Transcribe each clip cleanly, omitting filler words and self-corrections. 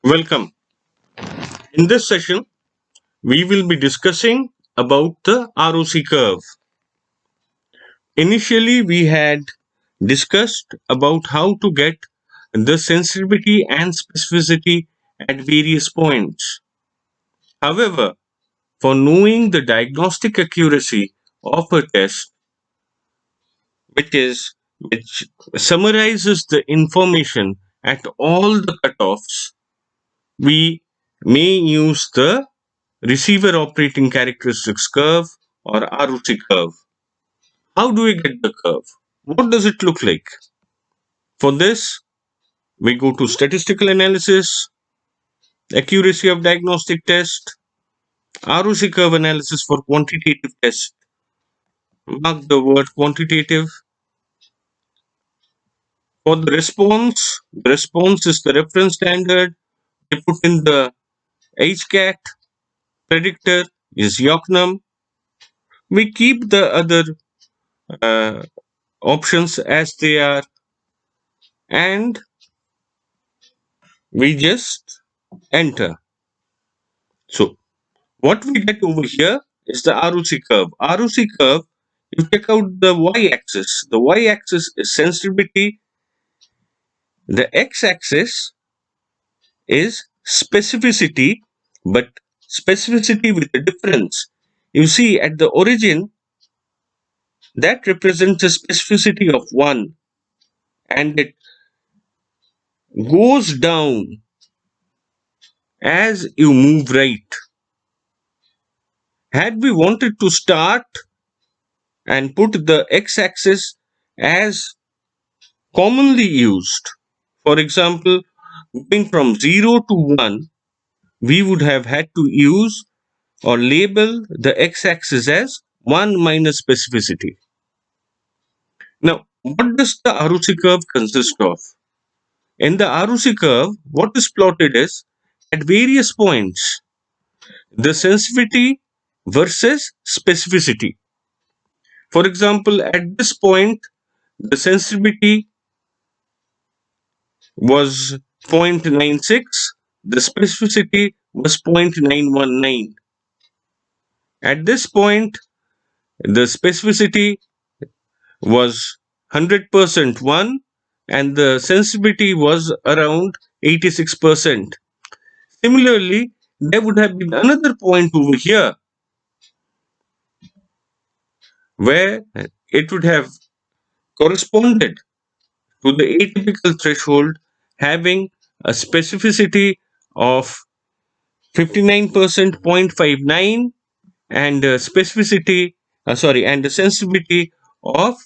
Welcome. In this session, we will be discussing about the ROC curve. Initially, we had discussed about how to get the sensitivity and specificity at various points. However, for knowing the diagnostic accuracy of a test, which summarizes the information at all the cutoffs, we may use the receiver operating characteristics curve or ROC curve. How do we get the curve? What does it look like? For this, we go to statistical analysis, accuracy of diagnostic test, ROC curve analysis for quantitative test. Mark the word quantitative. For the response is the reference standard. We put in the HCAT, predictor is Yocnum. We keep the other uh, options as they are, and we just enter. So what we get over here is the ROC curve. ROC curve, you check out the y-axis. The y-axis is sensitivity. The x-axis is specificity, but specificity with a difference. You see at the origin, that represents a specificity of 1, and it goes down as you move right. Had we wanted to start and put the x-axis as commonly used, for example, going from 0 to 1, we would have had to use or label the x-axis as 1 minus specificity. Now, what does the ROC curve consist of? In the ROC curve, what is plotted is at various points, the sensitivity versus specificity. For example, at this point, the sensitivity was 0.96, the specificity was 0.919. At this point, the specificity was 100% 1 and the sensitivity was around 86%. Similarly, there would have been another point over here where it would have corresponded to the atypical threshold having a specificity of 59% 0.59 and specificity and the sensitivity of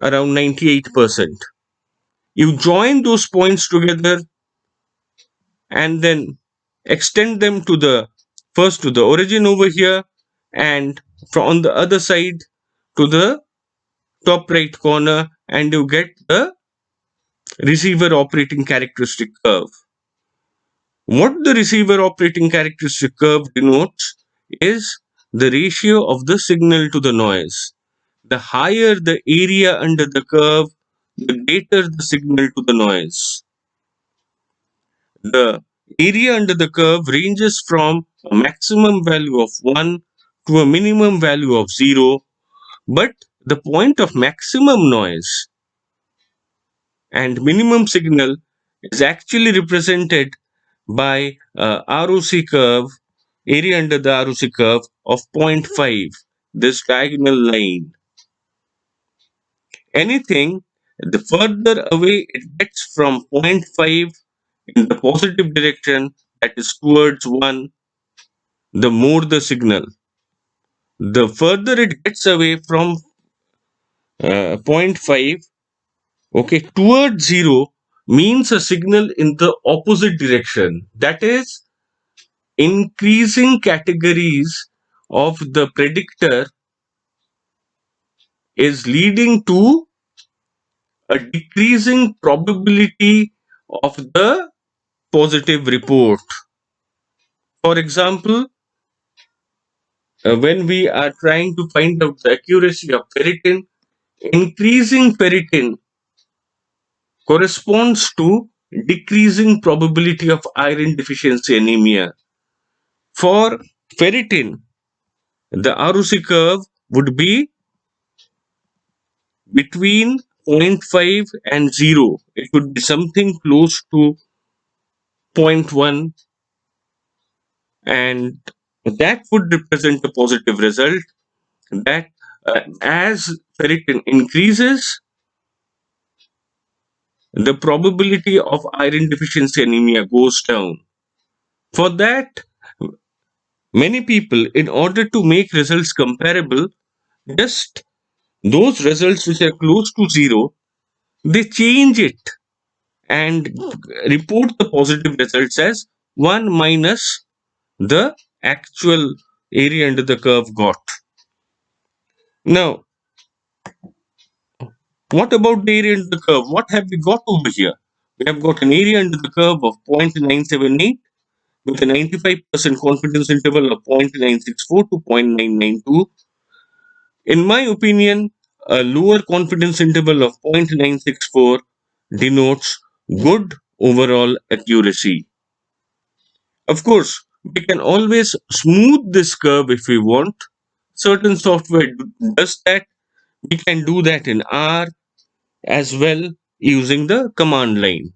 around 98%. You join those points together and then extend them to the first to the origin over here and from on the other side to the top right corner, and you get the receiver operating characteristic curve. What the receiver operating characteristic curve denotes is the ratio of the signal to the noise. The higher the area under the curve, the greater the signal to the noise. The area under the curve ranges from a maximum value of 1 to a minimum value of 0, but the point of maximum noise and minimum signal is actually represented by a ROC curve, area under the ROC curve of 0.5, this diagonal line. Anything the further away it gets from 0.5 in the positive direction, that is towards 1, the more the signal. The further it gets away from 0.5, okay, towards 0 means a signal in the opposite direction. That is, increasing categories of the predictor is leading to a decreasing probability of the positive report. For example, when we are trying to find out the accuracy of ferritin, increasing ferritin corresponds to decreasing probability of iron deficiency anemia. For ferritin, the ROC curve would be between zero point 0.5 and 0. It would be something close to zero point 0.1, and that would represent a positive result that as ferritin increases, the probability of iron deficiency anemia goes down. For that, many people, in order to make results comparable, just those results which are close to zero, they change it and report the positive results as 1 minus the actual area under the curve got. Now, what about the area under the curve? What have we got over here? We have got an area under the curve of 0.978 with a 95% confidence interval of 0.964 to 0.992. In my opinion, a lower confidence interval of 0.964 denotes good overall accuracy. Of course, we can always smooth this curve if we want. Certain software does that. We can do that in R as well using the command line.